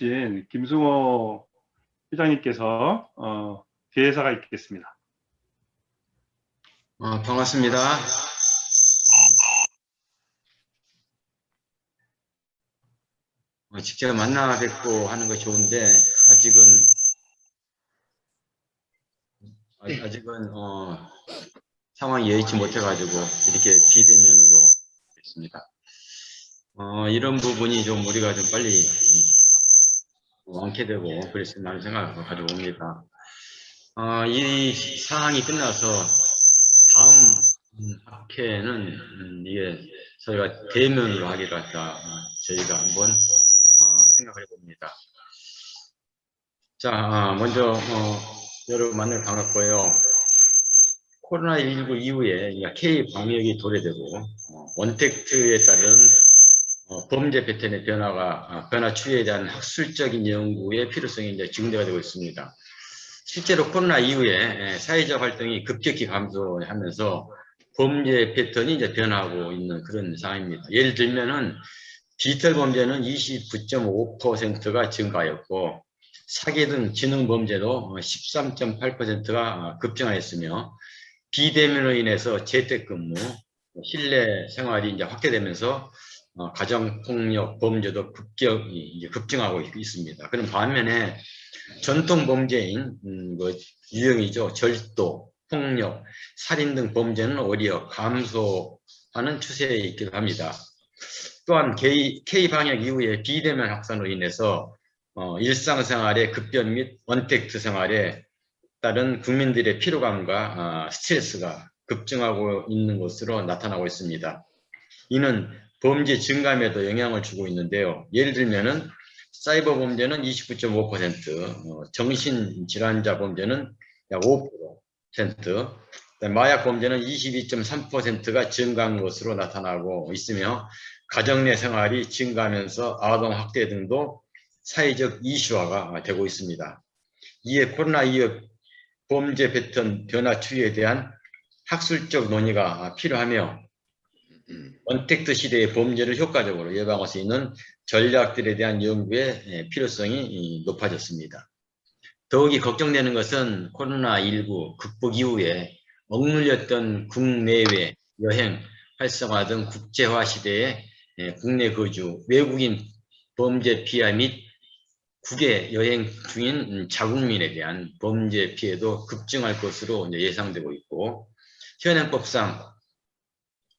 김승호 회장님께서 개회사가 있겠습니다. 반갑습니다. 직접 만나 뵙고 하는 거 좋은데 아직은 상황이 여의치 못해가지고 이렇게 비대면으로 있습니다. 이런 부분이 좀 우리가 좀 빨리 완쾌되고 그랬으면 하는 생각을 가지고 옵니다. 이 상황이 끝나서 다음 학회는 이게 저희가 대면으로 하기로 했다. 저희가 한번 생각을 해봅니다. 자, 먼저 여러분 만나서 반갑고요. 코로나19 이후에 K 방역이 도래되고 원택트에 따른 범죄 패턴의 변화 추이에 대한 학술적인 연구의 필요성이 이제 증대가 되고 있습니다. 실제로 코로나 이후에 사회적 활동이 급격히 감소하면서 범죄 패턴이 이제 변하고 있는 그런 상황입니다. 예를 들면은 디지털 범죄는 29.5%가 증가하였고 사기 등 지능 범죄도 13.8%가 급증하였으며 비대면으로 인해서 재택근무, 실내 생활이 이제 확대되면서 가정폭력 범죄도 급증하고 있습니다. 그런 반면에 전통 범죄인 유형이죠. 절도, 폭력, 살인 등 범죄는 오히려 감소하는 추세에 있기도 합니다. 또한 K방역 이후에 비대면 확산으로 인해서 일상생활의 급변 및 언택트 생활에 따른 국민들의 피로감과 스트레스가 급증하고 있는 것으로 나타나고 있습니다. 이는 범죄 증감에도 영향을 주고 있는데요. 예를 들면은 사이버 범죄는 29.5%, 정신질환자 범죄는 약 5%, 마약 범죄는 22.3%가 증가한 것으로 나타나고 있으며 가정 내 생활이 증가하면서 아동 학대 등도 사회적 이슈화가 되고 있습니다. 이에 코로나 이후 범죄 패턴 변화 추이에 대한 학술적 논의가 필요하며 언택트 시대의 범죄를 효과적으로 예방할 수 있는 전략들에 대한 연구의 필요성이 높아졌습니다. 더욱이 걱정되는 것은 코로나19 극복 이후에 억눌렸던 국내외 여행, 활성화 등 국제화 시대에 국내 거주, 외국인 범죄 피해 및 국외 여행 중인 자국민에 대한 범죄 피해도 급증할 것으로 예상되고 있고, 현행법상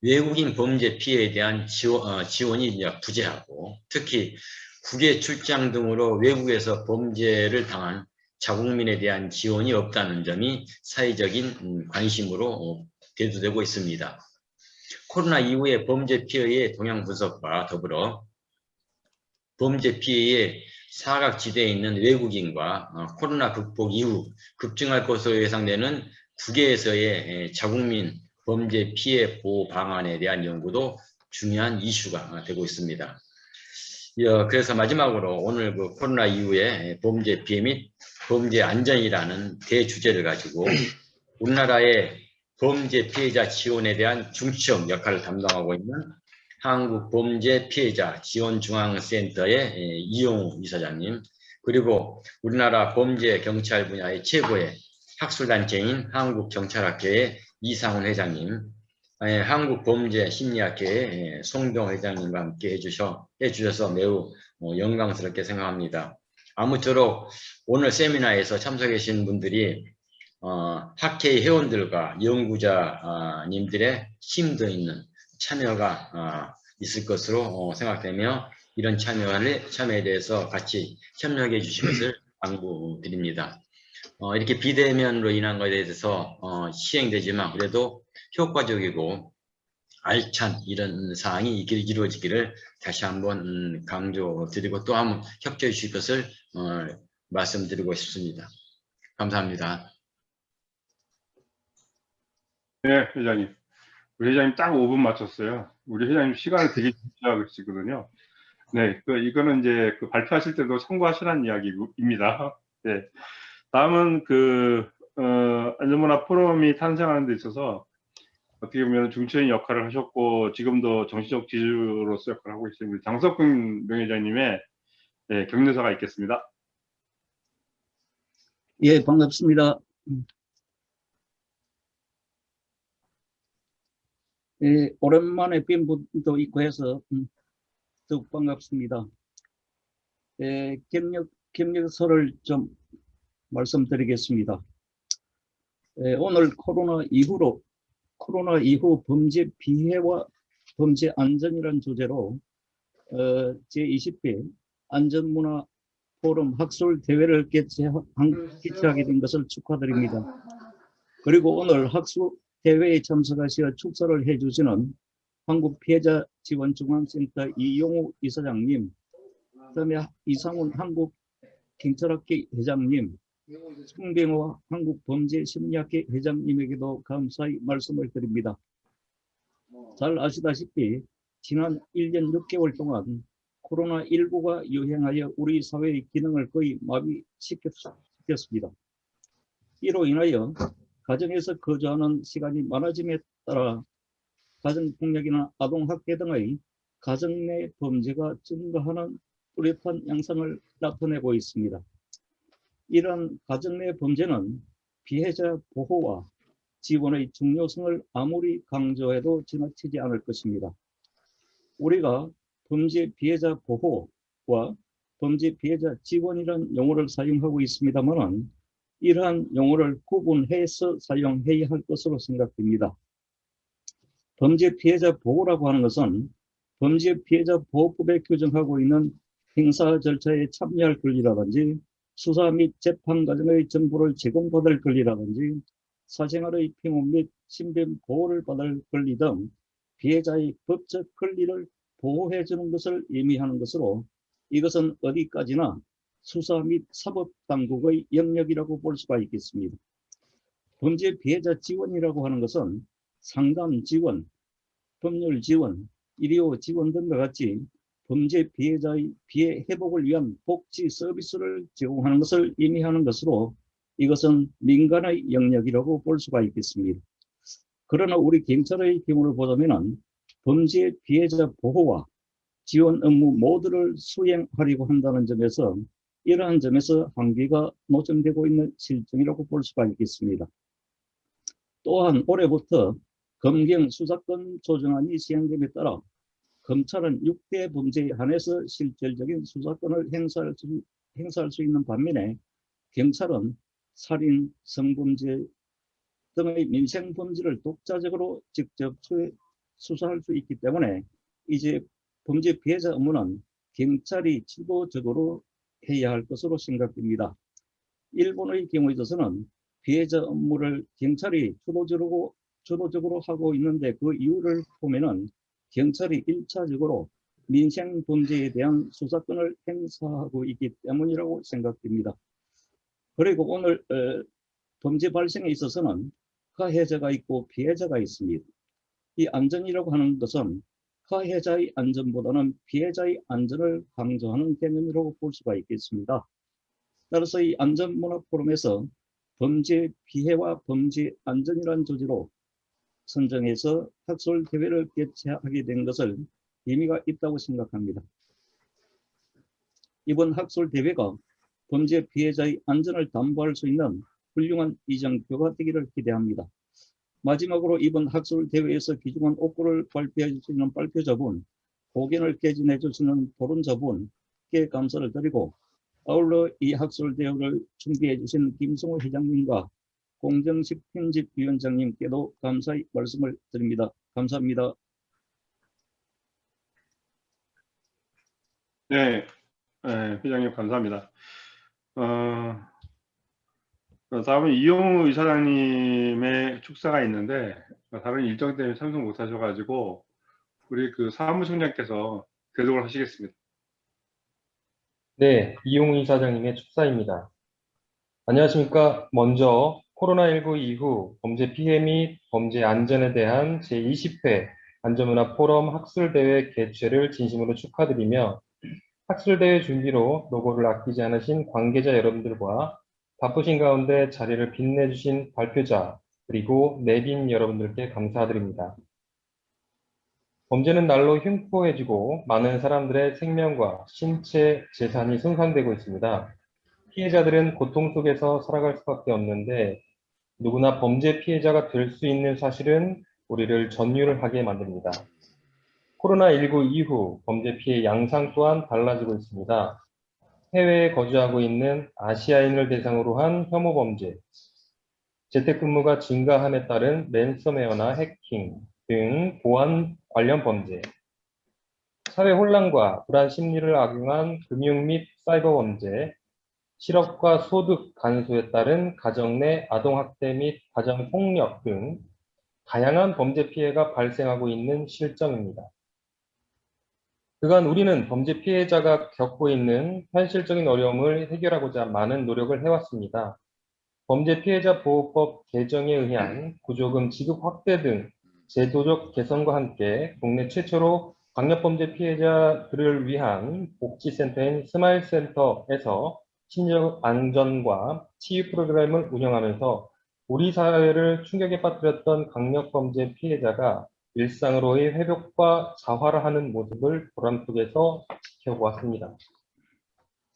외국인 범죄 피해에 대한 지원이 부재하고, 특히 국외 출장 등으로 외국에서 범죄를 당한 자국민에 대한 지원이 없다는 점이 사회적인 관심으로 대두되고 있습니다. 코로나 이후의 범죄 피해의 동향 분석과 더불어 범죄 피해의 사각지대에 있는 외국인과 코로나 극복 이후 급증할 것으로 예상되는 국외에서의 자국민 범죄 피해 보호 방안에 대한 연구도 중요한 이슈가 되고 있습니다. 그래서 마지막으로 오늘 그 코로나 이후에 범죄 피해 및 범죄 안전이라는 대주제를 가지고 우리나라의 범죄 피해자 지원에 대한 중추적 역할을 담당하고 있는 한국범죄피해자지원중앙센터의 이용우 이사장님, 그리고 우리나라 범죄경찰 분야의 최고의 학술단체인 한국경찰학회의 이상훈 회장님, 한국범죄심리학회의 송병 회장님과 함께 해주셔서 매우 영광스럽게 생각합니다. 아무쪼록 오늘 세미나에서 참석해 주신 분들이 학회 회원들과 연구자님들의 힘도 있는 참여가 있을 것으로 생각되며 이런 참여에 대해서 같이 협력해 주실 것을 당부드립니다. 이렇게 비대면으로 인한 것에 대해서 시행되지만 그래도 효과적이고 알찬 이런 사항이 이루어지기를 다시 한번 강조드리고 또 한번 협조해 주실 것을 말씀드리고 싶습니다. 감사합니다. 네, 회장님. 우리 회장님 딱 5분 맞췄어요. 우리 회장님 시간을 되게 지키시거든요. 네, 이거는 이제 발표하실 때도 참고하시라는 이야기입니다. 네. 다음은 안전문화 포럼이 탄생하는 데 있어서 어떻게 보면 중추적인 역할을 하셨고 지금도 정치적 지주로서 역할을 하고 있습니다. 장석근 명예회장님의 예, 격려사가 있겠습니다. 예, 반갑습니다. 예, 오랜만에 뵌 분도 있고 해서 더욱 반갑습니다. 예, 경력서를 좀 말씀드리겠습니다. 예, 오늘 코로나 이후 범죄 피해와 범죄 안전이라는 주제로 제20회 안전문화 포럼 학술 대회를 개최하게 된 것을 축하드립니다. 그리고 오늘 학술 대회에 참석하시어 축사를 해주시는 한국피해자지원중앙센터 이용우 이사장님, 그다음에 이상훈 한국경찰학회 회장님, 송병호 한국범죄심리학회 회장님에게도 감사의 말씀을 드립니다. 잘 아시다시피 지난 1년 6개월 동안 코로나19가 유행하여 우리 사회의 기능을 거의 마비시켰습니다. 이로 인하여 가정에서 거주하는 시간이 많아짐에 따라 가정폭력이나 아동학대 등의 가정 내 범죄가 증가하는 뚜렷한 양상을 나타내고 있습니다. 이러한 가정 내 범죄는 피해자 보호와 지원의 중요성을 아무리 강조해도 지나치지 않을 것입니다. 우리가 범죄 피해자 보호와 범죄 피해자 지원이라는 용어를 사용하고 있습니다만 이러한 용어를 구분해서 사용해야 할 것으로 생각됩니다. 범죄 피해자 보호라고 하는 것은 범죄 피해자 보호법에 규정하고 있는 행사 절차에 참여할 권리라든지 수사 및 재판 과정의 정보를 제공받을 권리라든지 사생활의 평온 및 신변 보호를 받을 권리 등 피해자의 법적 권리를 보호해 주는 것을 의미하는 것으로 이것은 어디까지나 수사 및 사법당국의 영역이라고 볼 수가 있겠습니다. 범죄 피해자 지원이라고 하는 것은 상담 지원, 법률 지원, 의료 지원 등과 같이 범죄 피해자의 피해 회복을 위한 복지 서비스를 제공하는 것을 의미하는 것으로 이것은 민간의 영역이라고 볼 수가 있겠습니다. 그러나 우리 경찰의 경우를 보자면 범죄 피해자 보호와 지원 업무 모두를 수행하려고 한다는 점에서 이러한 점에서 한계가 노점되고 있는 실정이라고 볼 수가 있겠습니다. 또한 올해부터 검경 수사권 조정안이 시행됨에 따라 검찰은 6대 범죄에 한해서 실질적인 수사권을 행사할 수 있는 반면에 경찰은 살인, 성범죄 등의 민생범죄를 독자적으로 직접 수사할 수 있기 때문에 이제 범죄 피해자 업무는 경찰이 주도적으로 해야 할 것으로 생각됩니다. 일본의 경우에 있어서는 피해자 업무를 경찰이 주도적으로 하고 있는데 그 이유를 보면은 경찰이 1차적으로 민생 범죄에 대한 수사권을 행사하고 있기 때문이라고 생각됩니다. 그리고 오늘 범죄 발생에 있어서는 가해자가 있고 피해자가 있습니다. 이 안전이라고 하는 것은 가해자의 안전보다는 피해자의 안전을 강조하는 개념이라고 볼 수가 있겠습니다. 따라서 이 안전문화 포럼에서 범죄 피해와 범죄 안전이라는 주제로 선정해서 학술 대회를 개최하게 된 것을 의미가 있다고 생각합니다. 이번 학술 대회가 범죄 피해자의 안전을 담보할 수 있는 훌륭한 이정표가 되기를 기대합니다. 마지막으로 이번 학술 대회에서 귀중한 옥구를 발표해 주시는 발표자분, 고견을 개진해 주시는 토론자분께 감사를 드리고 아울러 이 학술 대회를 준비해 주신 김성호 회장님과 공정식 편집위원장님께도 감사의 말씀을 드립니다. 감사합니다. 네, 회장님 감사합니다. 다음은 이용우 이사장님의 축사가 있는데 다른 일정 때문에 참석 못하셔가지고 우리 그 사무총장께서 대독을 하시겠습니다. 네, 이용우 이사장님의 축사입니다. 안녕하십니까. 먼저 코로나19 이후 범죄 피해 및 범죄 안전에 대한 제20회 안전문화 포럼 학술대회 개최를 진심으로 축하드리며 학술대회 준비로 노고를 아끼지 않으신 관계자 여러분들과 바쁘신 가운데 자리를 빛내주신 발표자 그리고 내빈 여러분들께 감사드립니다. 범죄는 날로 흉포해지고 많은 사람들의 생명과 신체, 재산이 손상되고 있습니다. 피해자들은 고통 속에서 살아갈 수밖에 없는데 누구나 범죄 피해자가 될 수 있는 사실은 우리를 전율하게 만듭니다. 코로나19 이후 범죄 피해 양상 또한 달라지고 있습니다. 해외에 거주하고 있는 아시아인을 대상으로 한 혐오 범죄, 재택근무가 증가함에 따른 랜섬웨어나 해킹 등 보안 관련 범죄, 사회 혼란과 불안 심리를 악용한 금융 및 사이버 범죄, 실업과 소득 감소에 따른 가정 내 아동학대 및 가정폭력 등 다양한 범죄 피해가 발생하고 있는 실정입니다. 그간 우리는 범죄 피해자가 겪고 있는 현실적인 어려움을 해결하고자 많은 노력을 해왔습니다. 범죄 피해자 보호법 개정에 의한 구조금 지급 확대 등 제도적 개선과 함께 국내 최초로 강력범죄 피해자들을 위한 복지센터인 스마일센터에서 심리적 안전과 치유 프로그램을 운영하면서 우리 사회를 충격에 빠뜨렸던 강력범죄 피해자가 일상으로의 회복과 자활을 하는 모습을 보람 속에서 지켜보았습니다.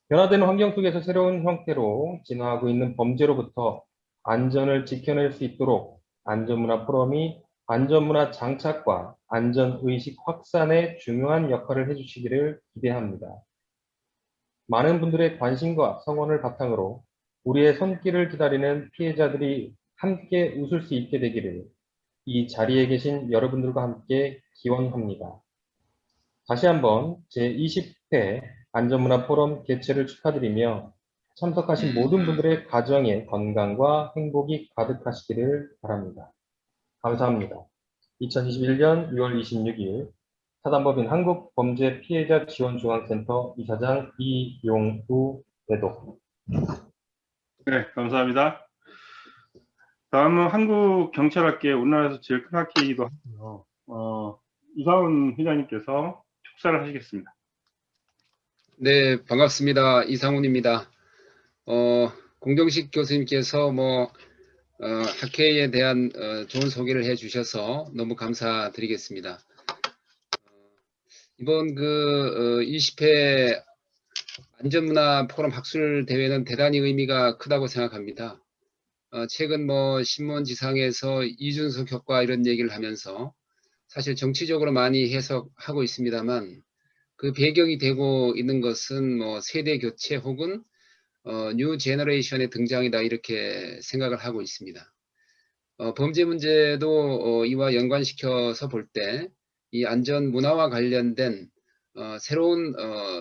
변화되는 환경 속에서 새로운 형태로 진화하고 있는 범죄로부터 안전을 지켜낼 수 있도록 안전문화 포럼이 안전문화 장착과 안전의식 확산에 중요한 역할을 해주시기를 기대합니다. 많은 분들의 관심과 성원을 바탕으로 우리의 손길을 기다리는 피해자들이 함께 웃을 수 있게 되기를 이 자리에 계신 여러분들과 함께 기원합니다. 다시 한번 제20회 안전문화 포럼 개최를 축하드리며 참석하신 모든 분들의 가정에 건강과 행복이 가득하시기를 바랍니다. 감사합니다. 2021년 6월 26일 사단법인 한국범죄피해자지원중앙센터 이사장 이용우 대독. 네, 감사합니다. 다음은 한국경찰학계 우리나라에서 제일 큰 학회이기도 하고요. 이상훈 회장님께서 축사를 하시겠습니다. 네, 반갑습니다. 이상훈입니다. 공정식 교수님께서 학회에 대한 좋은 소개를 해주셔서 너무 감사드리겠습니다. 이번 20회 안전문화 포럼 학술 대회는 대단히 의미가 크다고 생각합니다. 최근 신문지상에서 이준석 효과 이런 얘기를 하면서 사실 정치적으로 많이 해석하고 있습니다만 그 배경이 되고 있는 것은 세대 교체 혹은 뉴 제너레이션의 등장이다 이렇게 생각을 하고 있습니다. 범죄 문제도 이와 연관시켜서 볼 때 이 안전 문화와 관련된 새로운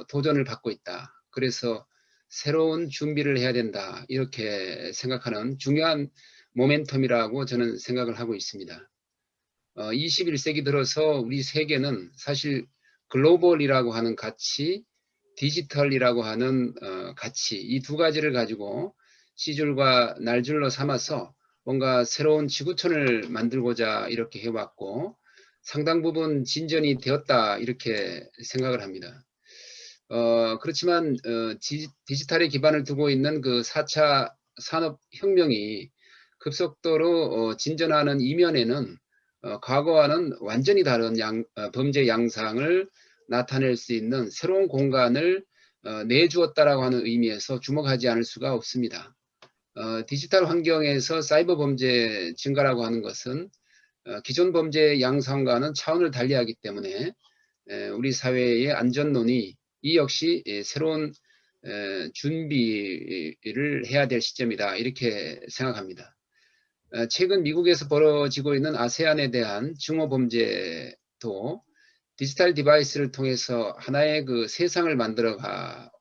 도전을 받고 있다. 그래서 새로운 준비를 해야 된다. 이렇게 생각하는 중요한 모멘텀이라고 저는 생각을 하고 있습니다. 21세기 들어서 우리 세계는 사실 글로벌이라고 하는 가치, 디지털이라고 하는 가치, 이 두 가지를 가지고 시줄과 날줄로 삼아서 뭔가 새로운 지구촌을 만들고자 이렇게 해왔고 상당 부분 진전이 되었다 이렇게 생각을 합니다. 그렇지만 디지털에 기반을 두고 있는 그 4차 산업혁명이 급속도로 진전하는 이면에는 과거와는 완전히 다른 범죄 양상을 나타낼 수 있는 새로운 공간을 내주었다라고 하는 의미에서 주목하지 않을 수가 없습니다. 디지털 환경에서 사이버 범죄 증가라고 하는 것은 기존 범죄 양상과는 차원을 달리하기 때문에 우리 사회의 안전론이 이 역시 새로운 준비를 해야 될 시점이다 이렇게 생각합니다. 최근 미국에서 벌어지고 있는 아세안에 대한 증오 범죄도 디지털 디바이스를 통해서 하나의 그 세상을 만들어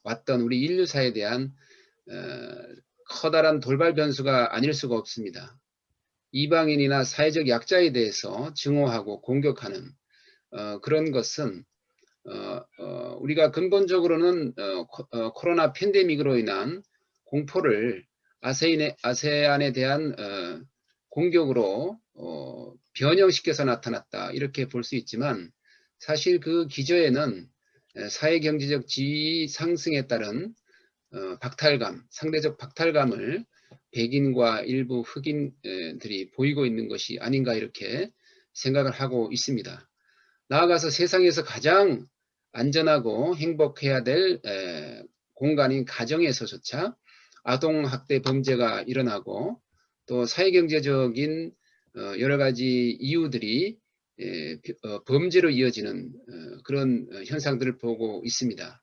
왔던 우리 인류사에 대한 커다란 돌발 변수가 아닐 수가 없습니다. 이방인이나 사회적 약자에 대해서 증오하고 공격하는 그런 것은 우리가 근본적으로는 코로나 팬데믹으로 인한 공포를 아세안에 대한 공격으로 변형시켜서 나타났다 이렇게 볼 수 있지만 사실 그 기저에는 사회경제적 지위 상승에 따른 박탈감, 상대적 박탈감을 백인과 일부 흑인들이 보이고 있는 것이 아닌가 이렇게 생각을 하고 있습니다. 나아가서 세상에서 가장 안전하고 행복해야 될 공간인 가정에서조차 아동학대 범죄가 일어나고 또 사회경제적인 여러 가지 이유들이 범죄로 이어지는 그런 현상들을 보고 있습니다.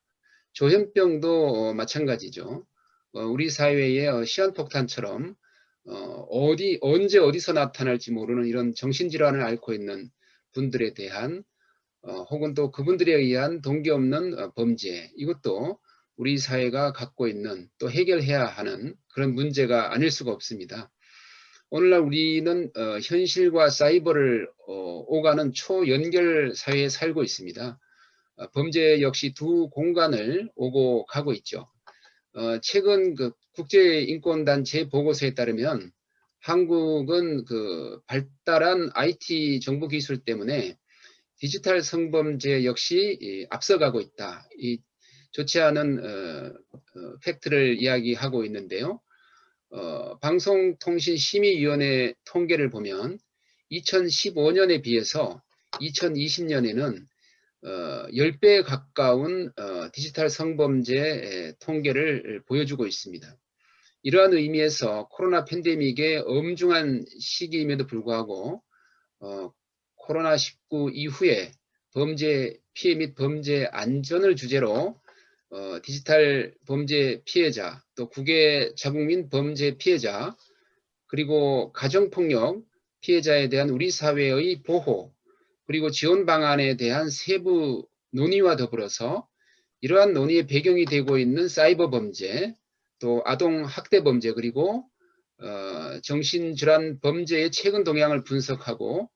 조현병도 마찬가지죠. 우리 사회의 시한폭탄처럼 언제 어디서 나타날지 모르는 이런 정신질환을 앓고 있는 분들에 대한 혹은 또 그분들에 의한 동기 없는 범죄, 이것도 우리 사회가 갖고 있는 또 해결해야 하는 그런 문제가 아닐 수가 없습니다. 오늘날 우리는 현실과 사이버를 오가는 초연결 사회에 살고 있습니다. 범죄 역시 두 공간을 오고 가고 있죠. 최근 그 국제인권단체 보고서에 따르면 한국은 그 발달한 IT 정보 기술 때문에 디지털 성범죄 역시 앞서가고 있다. 이 좋지 않은 팩트를 이야기하고 있는데요. 방송통신심의위원회 통계를 보면 2015년에 비해서 2020년에는 10배 가까운 디지털 성범죄 통계를 보여주고 있습니다. 이러한 의미에서 코로나 팬데믹의 엄중한 시기임에도 불구하고 코로나19 이후에 범죄 피해 및 범죄 안전을 주제로 디지털 범죄 피해자, 또 국외 자국민 범죄 피해자, 그리고 가정폭력 피해자에 대한 우리 사회의 보호, 그리고 지원 방안에 대한 세부 논의와 더불어서 이러한 논의의 배경이 되고 있는 사이버 범죄, 또 아동 학대 범죄, 그리고 정신질환 범죄의 최근 동향을 분석하고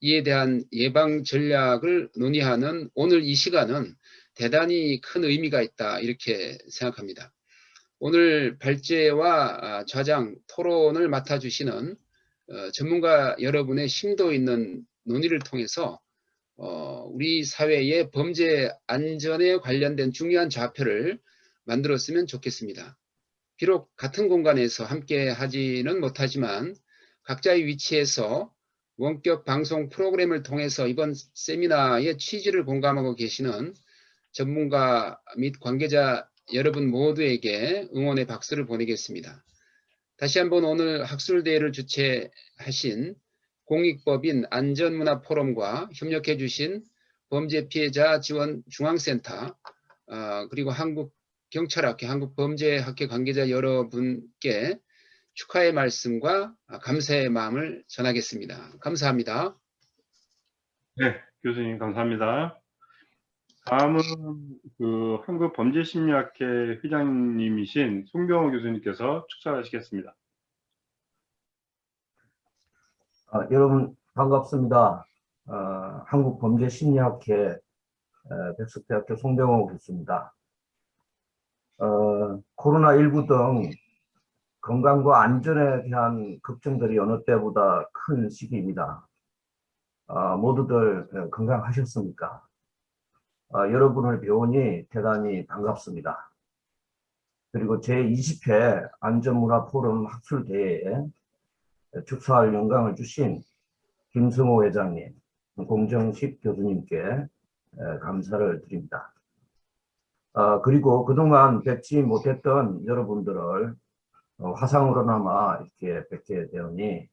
이에 대한 예방 전략을 논의하는 오늘 이 시간은 대단히 큰 의미가 있다, 이렇게 생각합니다. 오늘 발제와 좌장 토론을 맡아주시는 전문가 여러분의 심도 있는 논의를 통해서 우리 사회의 범죄 안전에 관련된 중요한 좌표를 만들었으면 좋겠습니다. 비록 같은 공간에서 함께 하지는 못하지만 각자의 위치에서 원격 방송 프로그램을 통해서 이번 세미나의 취지를 공감하고 계시는 전문가 및 관계자 여러분 모두에게 응원의 박수를 보내겠습니다. 다시 한번 오늘 학술대회를 주최하신 공익법인 안전문화포럼과 협력해 주신 범죄피해자 지원 중앙센터, 그리고 한국경찰학회, 한국범죄학회 관계자 여러분께 축하의 말씀과 감사의 마음을 전하겠습니다. 감사합니다. 네, 교수님 감사합니다. 다음은 그 한국범죄심리학회 회장님이신 송병호 교수님께서 축사하시겠습니다. 여러분 반갑습니다. 한국범죄심리학회 백석대학교 송병호 교수입니다. 코로나19 등 건강과 안전에 대한 걱정들이 어느 때보다 큰 시기입니다. 모두들 건강하셨습니까? 여러분을 배우니 대단히 반갑습니다. 그리고 제20회 안전문화포럼 학술대회에 축사할 영광을 주신 김승호 회장님, 공정식 교수님께 감사를 드립니다. 그리고 그동안 뵙지 못했던 여러분들을 화상으로나마 이렇게 뵙게 되오니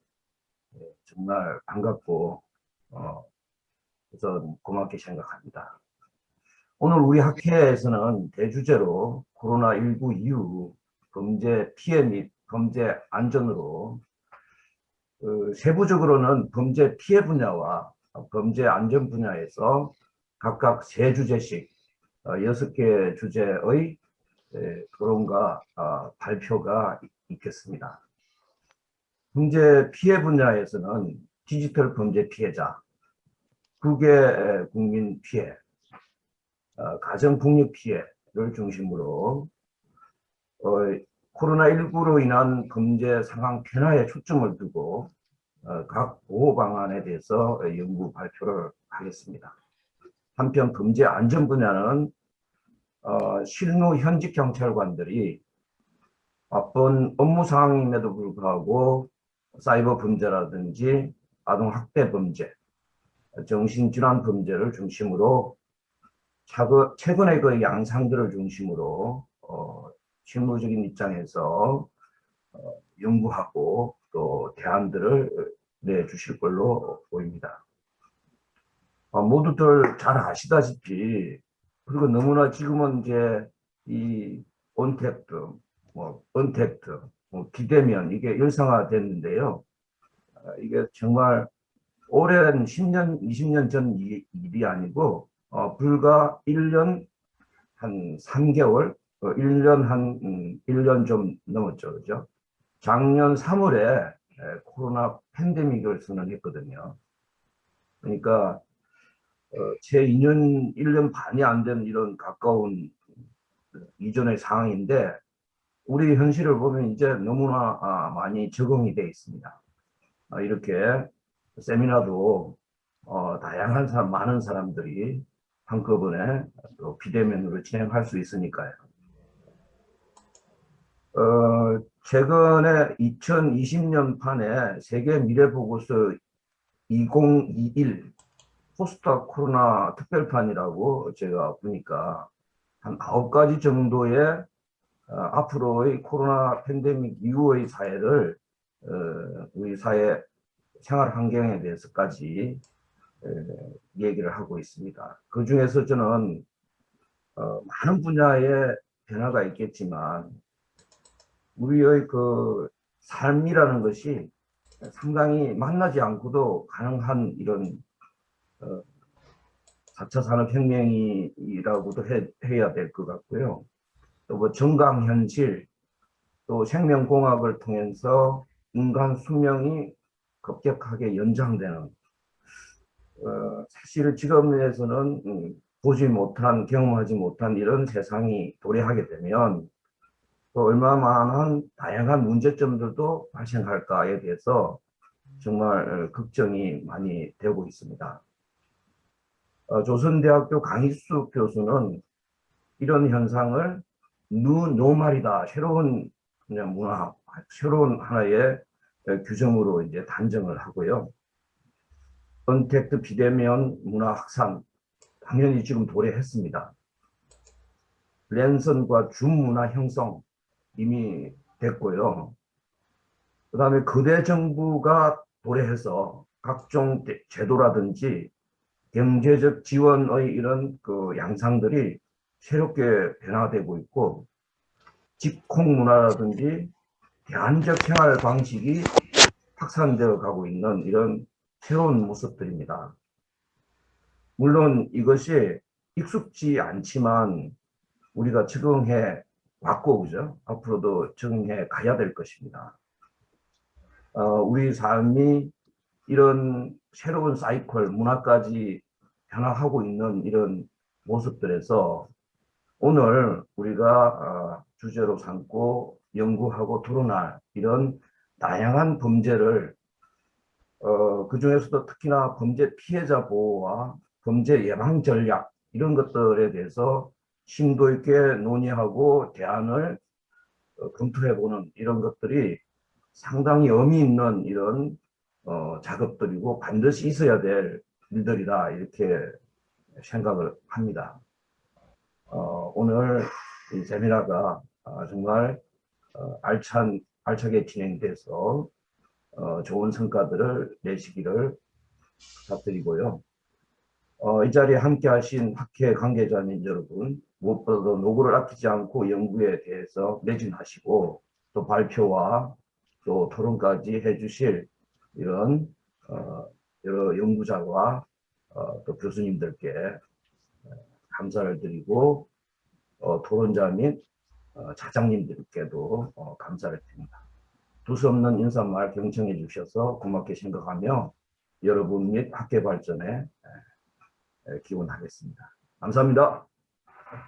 정말 반갑고 그래서 고맙게 생각합니다. 오늘 우리 학회에서는 대주제로 코로나19 이후 범죄 피해 및 범죄 안전으로 세부적으로는 범죄 피해 분야와 범죄 안전 분야에서 각각 3주제씩 6개 주제의 토론과 발표가 있겠습니다. 범죄 피해 분야에서는 디지털 범죄 피해자, 국외 국민 피해, 가정폭력 피해를 중심으로 코로나19로 인한 범죄 상황 변화에 초점을 두고 각 보호 방안에 대해서 연구 발표를 하겠습니다. 한편 범죄 안전 분야는 실무 현직 경찰관들이 바쁜 업무 상황임에도 불구하고 사이버 범죄라든지 아동 학대 범죄, 정신질환 범죄를 중심으로 최근의 그 양상들을 중심으로 실무적인 입장에서 연구하고 또 대안들을 내주실 걸로 보입니다. 모두들 잘 아시다시피, 그리고 너무나 지금은 이제 이 언택트, 언택트, 비대면 이게 일상화됐는데요. 이게 정말 오랜 10년, 20년 전 일이 아니고 불과 1년 한 3개월, 1년 좀 넘었죠. 그죠? 작년 3월에 코로나 팬데믹을 선언했거든요. 그러니까 제 2년, 1년 반이 안 된 이런 가까운 이전의 상황인데 우리 현실을 보면 이제 너무나 많이 적응이 되어 있습니다. 이렇게 세미나도 다양한 많은 사람들이 한꺼번에 또 비대면으로 진행할 수 있으니까요. 최근에 2020년 판에 세계 미래보고서 2021 포스트 코로나 특별판이라고 제가 보니까 한 9가지 정도의 앞으로의 코로나 팬데믹 이후의 사회를 우리 사회 생활 환경에 대해서까지 얘기를 하고 있습니다. 그 중에서 저는 많은 분야의 변화가 있겠지만 우리의 그 삶이라는 것이 상당히 만나지 않고도 가능한 이런 4차 산업혁명이라고도 해야 될 것 같고요. 또 뭐 정강현실, 또 생명공학을 통해서 인간 수명이 급격하게 연장되는 사실 지금에서는 보지 못한, 경험하지 못한 이런 세상이 도래하게 되면 또 얼마나 다양한 문제점들도 발생할까에 대해서 정말 걱정이 많이 되고 있습니다. 조선대학교 강희수 교수는 이런 현상을 뉴노멀이다, 새로운 문화, 새로운 하나의 규정으로 이제 단정을 하고요. 언택트 비대면 문화 확산 당연히 지금 도래했습니다. 랜선과 줌 문화 형성 이미 됐고요. 그 다음에 거대 정부가 도래해서 각종 제도라든지 경제적 지원의 이런 그 양상들이 새롭게 변화되고 있고 집콕 문화라든지 대안적 생활 방식이 확산되어 가고 있는 이런 새로운 모습들입니다. 물론 이것이 익숙지 않지만 우리가 적응해 왔고, 그죠? 앞으로도 적응해 가야 될 것입니다. 우리 삶이 이런 새로운 사이클, 문화까지 변화하고 있는 이런 모습들에서 오늘 우리가 주제로 삼고 연구하고 토론할 이런 다양한 범죄를 그 중에서도 특히나 범죄 피해자 보호와 범죄 예방 전략 이런 것들에 대해서 심도 있게 논의하고 대안을 검토해보는 이런 것들이 상당히 의미 있는 이런 작업들이고 반드시 있어야 될 일들이다 이렇게 생각을 합니다. 오늘 이 세미나가 정말 알차게 진행돼서 좋은 성과들을 내시기를 부탁드리고요. 이 자리에 함께 하신 학회 관계자님 여러분, 무엇보다도 노고를 아끼지 않고 연구에 대해서 매진하시고 또 발표와 또 토론까지 해주실 이런 여러 연구자와 또 교수님들께 감사를 드리고 토론자 및 자장님들께도 감사를 드립니다. 두서없는 인사말 경청해 주셔서 고맙게 생각하며 여러분 및 학회 발전에 기원하겠습니다. 감사합니다.